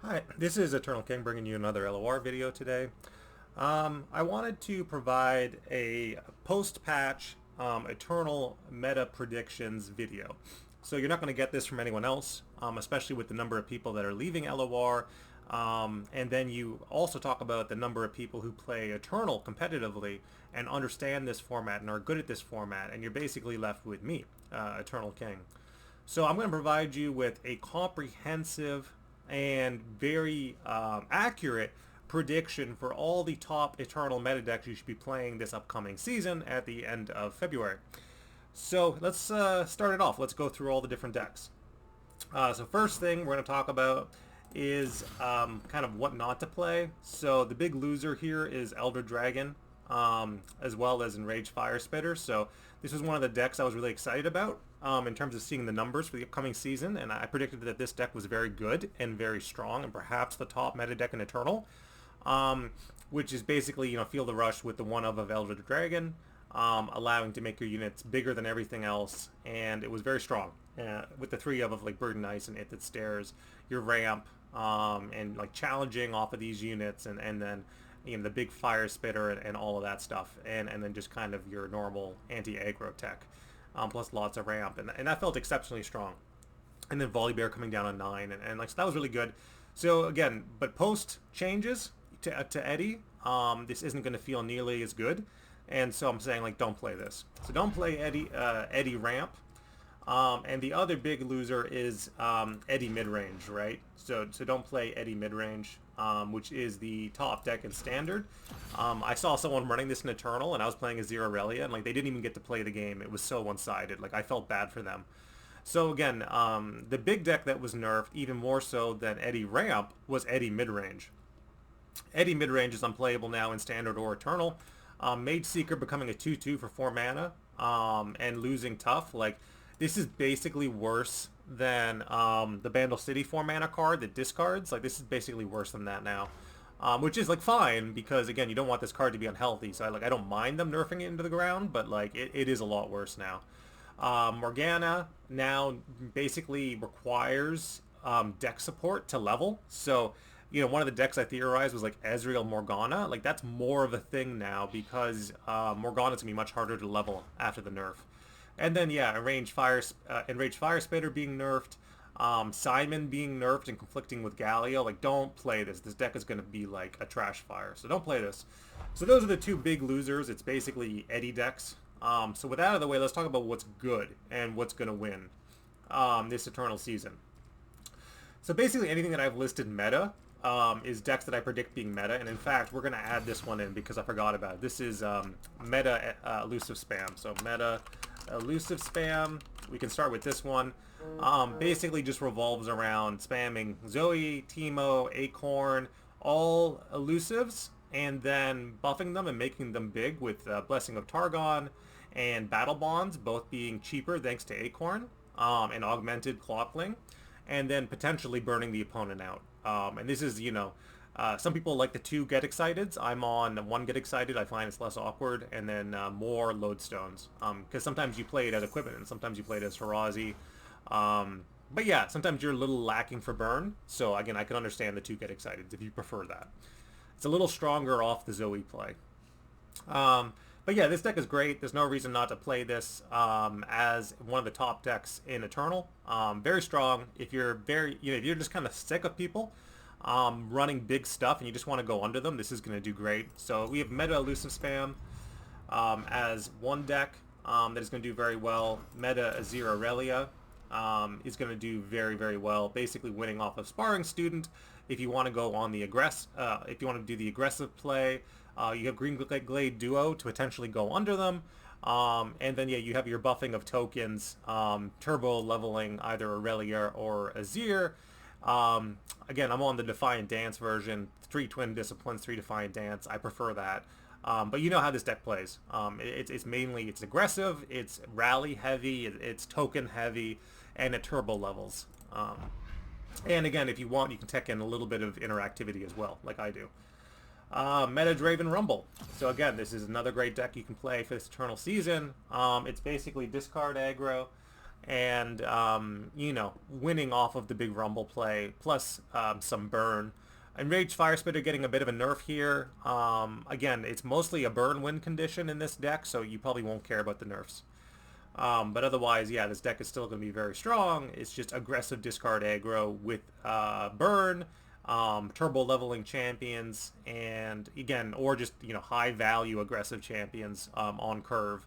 Hi, this is Eternal King bringing you another LOR video today. I wanted to provide a post-patch Eternal meta predictions video. So you're not going to get this from anyone else, especially with the number of people that are leaving LOR. And then you also talk about the number of people who play Eternal competitively and understand this format and are good at this format, and you're basically left with me, Eternal King. So I'm going to provide you with a comprehensive and very accurate prediction for all the top Eternal meta decks you should be playing this upcoming season at the end of February. So let's start it off. Let's go through all the different decks. So first thing we're going to talk about is kind of what not to play. So the big loser here is Elder Dragon, as well as Enraged Fire Spitter. So this was one of the decks I was really excited about in terms of seeing the numbers for the upcoming season, and I predicted that this deck was very good and very strong, and perhaps the top meta deck in Eternal, which is basically, Feel the Rush with the one of Elder Dragon, allowing to make your units bigger than everything else, and it was very strong. With the three of like Burden Ice and It Stairs, your ramp, and like challenging off of these units, and then the big fire spitter and all of that stuff, and then just kind of your normal anti-aggro tech, plus lots of ramp, and that felt exceptionally strong. And then Volibear coming down on 9, and like so that was really good. So again, but post changes to Eddy, this isn't going to feel nearly as good, and so I'm saying like don't play this. So don't play Eddy ramp. And the other big loser is Eddy midrange, right? So don't play Eddy midrange, which is the top deck in Standard. I saw someone running this in Eternal, and I was playing Azir Irelia, and like they didn't even get to play the game. It was so one-sided. Like I felt bad for them. So again, the big deck that was nerfed even more so than Eddy ramp was Eddy midrange. Eddy midrange is unplayable now in Standard or Eternal. Mage Seeker becoming a 2/2 for 4 mana, and losing tough. Like this is basically worse than the Bandle City 4 mana card that discards. Like this is basically worse than that now, which is like fine because again you don't want this card to be unhealthy. So I don't mind them nerfing it into the ground, but like it is a lot worse now. Morgana now basically requires deck support to level. So one of the decks I theorized was like Ezreal Morgana. Like that's more of a thing now because Morgana's gonna be much harder to level after the nerf. And then yeah, Enraged Fire Spitter being nerfed, Simon being nerfed and conflicting with Galio. Like don't play this. This deck is gonna be like a trash fire. So don't play this. So those are the two big losers. It's basically Eddy decks. So with that out of the way, let's talk about what's good and what's gonna win this Eternal season. So basically anything that I've listed meta is decks that I predict being meta, and in fact we're going to add this one in because I forgot about it. This is meta Elusive Spam. So meta Elusive Spam, we can start with this one. Basically just revolves around spamming Zoe, Teemo, Acorn, all elusives, and then buffing them and making them big with Blessing of Targon and Battle Bonds, both being cheaper thanks to Acorn, and Augmented Clockling, and then potentially burning the opponent out. And this is, some people like the 2 Get Exciteds. I'm on 1 Get Excited. I find it's less awkward. And then more Lodestones. Because sometimes you play it as equipment and sometimes you play it as Harazi. But yeah, sometimes you're a little lacking for burn. So again, I can understand the 2 Get Exciteds if you prefer that. It's a little stronger off the Zoe play. But yeah, this deck is great. There's no reason not to play this as one of the top decks in Eternal. Very strong. If you're if you're just kind of sick of people running big stuff and you just want to go under them, this is going to do great. So we have Meta Elusive Spam as one deck that is going to do very well. Meta Azir Irelia is going to do very, very well. Basically winning off of Sparring Student. If you want to go on the if you want to do the aggressive play. You have Green Glade Duo to potentially go under them. And then, yeah, you have your buffing of tokens, turbo leveling either Irelia or Azir. Again, I'm on the Defiant Dance version, 3 Twin Disciplines, 3 Defiant Dance. I prefer that. But you know how this deck plays. It's mainly, it's aggressive, it's rally heavy, it's token heavy, and it turbo levels. And again, if you want, you can tech in a little bit of interactivity as well, like I do. Meta Draven Rumble. So again, this is another great deck you can play for this Eternal season. It's basically discard aggro, and you know, winning off of the big Rumble play, plus some burn. Enraged Fire Spitter getting a bit of a nerf here. Again, it's mostly a burn win condition in this deck, so you probably won't care about the nerfs. But otherwise, yeah, this deck is still going to be very strong. It's just aggressive discard aggro with burn, turbo leveling champions, and again, or just, you know, high value aggressive champions on curve.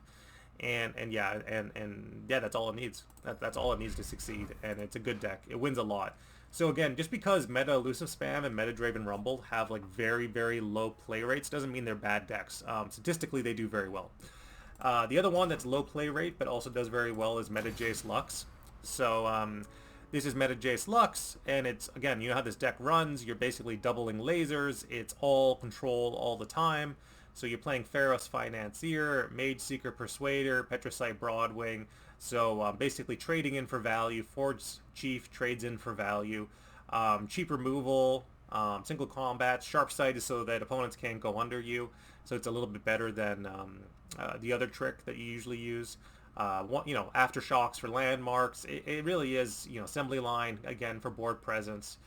And yeah, and yeah, that's all it needs. That's all it needs to succeed, and it's a good deck. It wins a lot. So again, just because meta Elusive Spam and meta Draven Rumble have like very, very low play rates doesn't mean they're bad decks. Statistically, they do very well. The other one that's low play rate but also does very well is meta Jayce Lux. So this is meta Jayce Lux, and it's, again, you know how this deck runs. You're basically doubling lasers. It's all control all the time. So you're playing Pharaoh's Financier, Mage Seeker Persuader, Petricite Broadwing. So basically trading in for value. Forge Chief trades in for value. Cheap removal, single combat. Sharp Sight is so that opponents can't go under you. So it's a little bit better than the other trick that you usually use. You know, Aftershocks for landmarks. It really is, you know, assembly line, again, for board presence.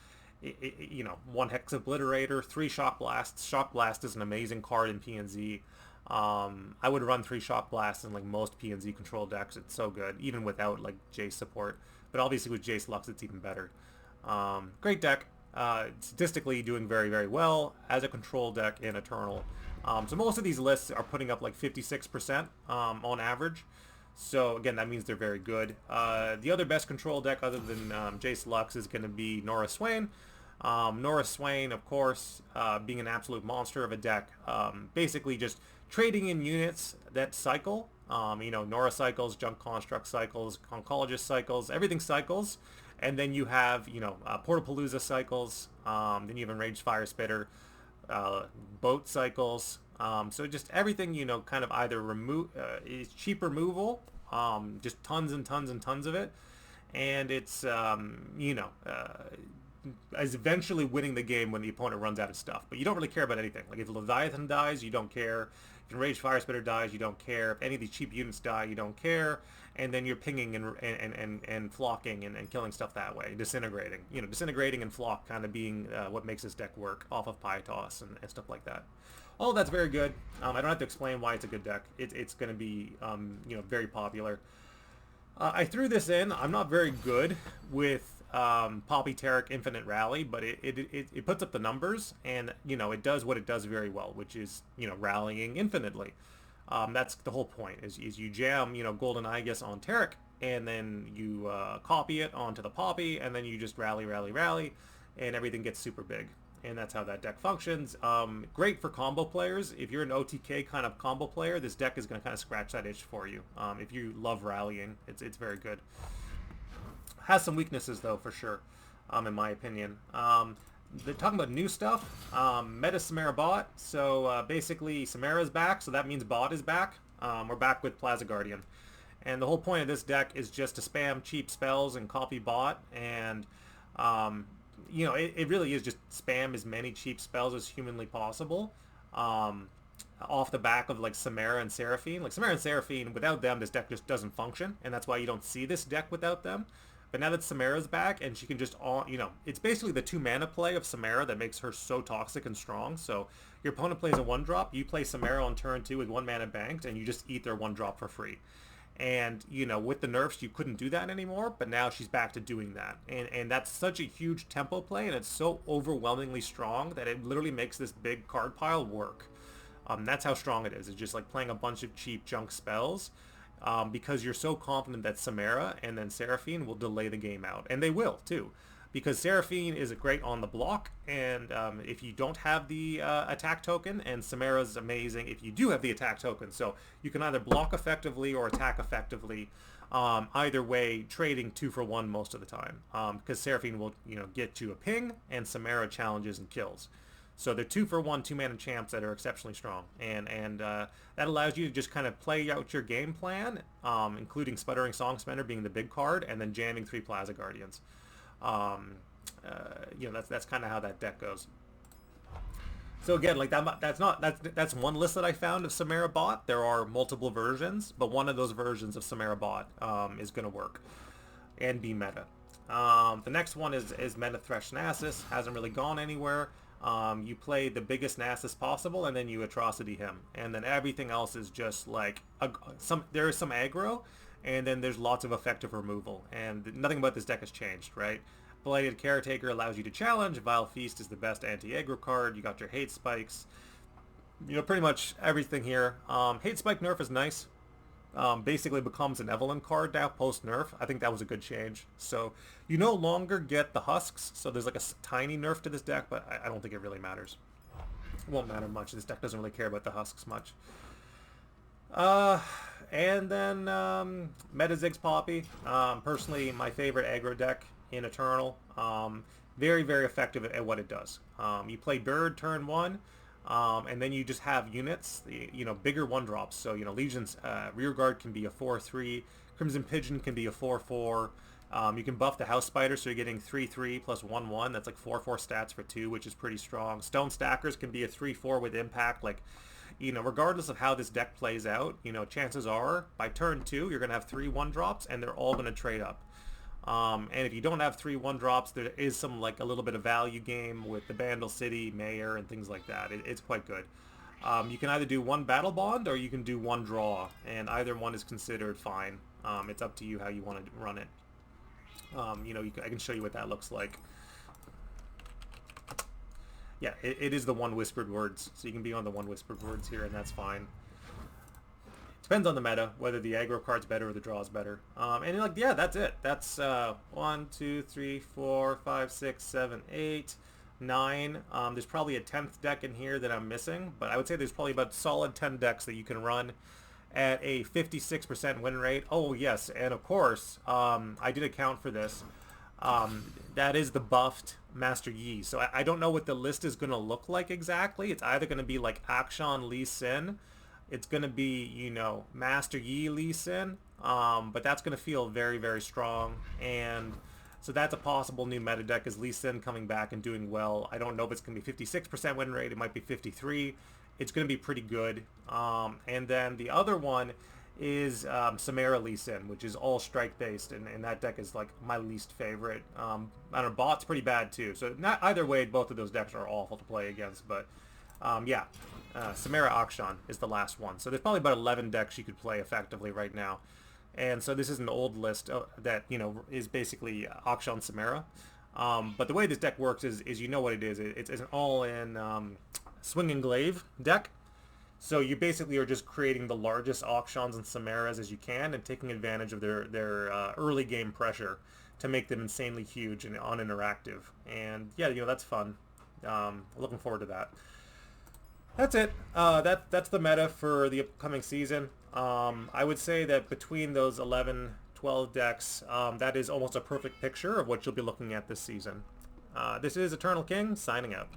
You know, 1 Hex Obliterator, 3 Shock Blasts. Shock Blast is an amazing card in PNZ. I would run 3 Shock Blasts in like most PNZ control decks. It's so good, even without like Jayce support. But obviously with Jayce Lux, it's even better. Great deck. Statistically doing very, very well as a control deck in Eternal. So most of these lists are putting up like 56% on average. So again, that means they're very good. The other best control deck other than Jayce Lux is going to be Nora Swain. Nora Swain, of course, being an absolute monster of a deck. Basically just trading in units that cycle. You know, Nora cycles, Junk Construct cycles, Oncologist cycles, everything cycles. And then you have, you know, Portapalooza cycles. Then you have Enraged Fire Spitter, boat cycles. So just everything, you know, kind of either is cheap removal, just tons and tons and tons of it, and it's you know, is eventually winning the game when the opponent runs out of stuff. But you don't really care about anything. Like if Leviathan dies, you don't care. If Enraged Fire Spitter dies, you don't care. If any of these cheap units die, you don't care. And then you're pinging and flocking and killing stuff that way, disintegrating. You know, disintegrating and flock kind of being what makes this deck work off of Pytos and stuff like that. All that's very good. I don't have to explain why it's a good deck. It's going to be, you know, very popular. I threw this in. I'm not very good with Poppy Taric Infinite Rally, but it puts up the numbers, and, you know, it does what it does very well, which is, you know, rallying infinitely. That's the whole point, is you jam, you know, Golden Aegis on Taric, and then you copy it onto the Poppy, and then you just rally, rally, rally, and everything gets super big. And that's how that deck functions. Great for combo players. If you're an OTK kind of combo player, this deck is going to kind of scratch that itch for you. If you love rallying, it's very good. Has some weaknesses, though, for sure, in my opinion. Talking about new stuff, meta Samaira Bot. So basically, Samaira's back, so that means Bot is back. We're back with Plaza Guardian. And the whole point of this deck is just to spam cheap spells and copy Bot, and you know, it really is just spam as many cheap spells as humanly possible, off the back of like Samaira and Seraphine. Like Samaira and Seraphine, without them, this deck just doesn't function, and that's why you don't see this deck without them. But now that Samaira's back, and she can just, you know, it's basically the 2 mana play of Samaira that makes her so toxic and strong. So your opponent plays a 1-drop, you play Samaira on turn 2 with 1 mana banked, and you just eat their 1-drop for free. And, you know, with the nerfs, you couldn't do that anymore, but now she's back to doing that. And that's such a huge tempo play, and it's so overwhelmingly strong that it literally makes this big card pile work. That's how strong it is. It's just like playing a bunch of cheap junk spells, because you're so confident that Samaira and then Seraphine will delay the game out. And they will, too. Because Seraphine is great on the block, and if you don't have the attack token, and Samaira's amazing if you do have the attack token. So you can either block effectively or attack effectively. Either way, trading 2 for 1 most of the time. Because Seraphine will, you know, get you a ping, and Samaira challenges and kills. So they're 2 for 1 2-mana champs that are exceptionally strong, and that allows you to just kind of play out your game plan, including Sputtering Songspender being the big card, and then jamming 3 Plaza Guardians. You know, that's kind of how that deck goes. So again, like that's one list that I found of Samaira Bot. There are multiple versions, but one of those versions of Samaira Bot is going to work. and be meta. The next one is meta Thresh Nasus. Hasn't really gone anywhere. You play the biggest Nasus possible, and then you atrocity him, and then everything else is just like there is some aggro, and then there's lots of effective removal, and nothing about this deck has changed, right? Blighted Caretaker allows you to challenge. Vile Feast is the best anti-aggro card. You got your Hate Spikes. You know, pretty much everything here. Hate Spike nerf is nice. Basically becomes an Evelyn card now post-nerf. I think that was a good change. So you no longer get the husks, so there's like a tiny nerf to this deck, but I don't think it really matters. It won't matter much. This deck doesn't really care about the husks much. And then meta Ziggs Poppy. Personally, my favorite aggro deck in Eternal. Very, very effective at what it does. You play Bird turn 1. And then you just have units, you know, bigger 1-drops. So, you know, Legion's Rearguard can be a 4/3. Crimson Pigeon can be a 4/4. You can buff the House Spider, so you're getting 3/3 plus 1/1. That's like 4/4 stats for 2, which is pretty strong. Stone Stackers can be a 3/4 with impact. Like, you know, regardless of how this deck plays out, you know, chances are by turn 2, you're going to have 3 1-drops, and they're all going to trade up. And if you don't have 3 1-drops, there is some like a little bit of value game with the Bandle City, Mayor, and things like that. It's quite good. You can either do 1 Battle Bond or you can do 1 Draw, and either one is considered fine. It's up to you how you want to run it. You know, I can show you what that looks like. Yeah, it is the 1 Whispered Words, so you can be on the 1 Whispered Words here, and that's fine. Depends on the meta, whether the aggro card's better or the draw's better. And like, yeah, that's it. That's 1, 2, 3, 4, 5, 6, 7, 8, 9. There's probably a 10th deck in here that I'm missing, but I would say there's probably about solid 10 decks that you can run at a 56% win rate. Oh yes, and of course, I did account for this. That is the buffed Master Yi. So I don't know what the list is going to look like exactly. It's either going to be like Akshan, Lee Sin. It's going to be, you know, Master Yi, Lee Sin. But that's going to feel very, very strong. And so that's a possible new meta deck, is Lee Sin coming back and doing well. I don't know if it's going to be 56% win rate. It might be 53. It's going to be pretty good. And then the other one is Samaira Lee Sin, which is all strike based, and that deck is like my least favorite. I don't know, Bot's pretty bad too. So not either way, both of those decks are awful to play against. But yeah, Samaira Akshan is the last one. So there's probably about 11 decks you could play effectively right now. And so this is an old list that, you know, is basically Akshan Samaira. But the way this deck works is you know what it is. It's an all-in Swing and Glave deck. So you basically are just creating the largest Akshans and Samairas as you can, and taking advantage of their early game pressure to make them insanely huge and uninteractive. And yeah, you know, that's fun. Looking forward to that. That's it. That's the meta for the upcoming season. I would say that between those 11, 12 decks, that is almost a perfect picture of what you'll be looking at this season. This is Eternal King, signing out.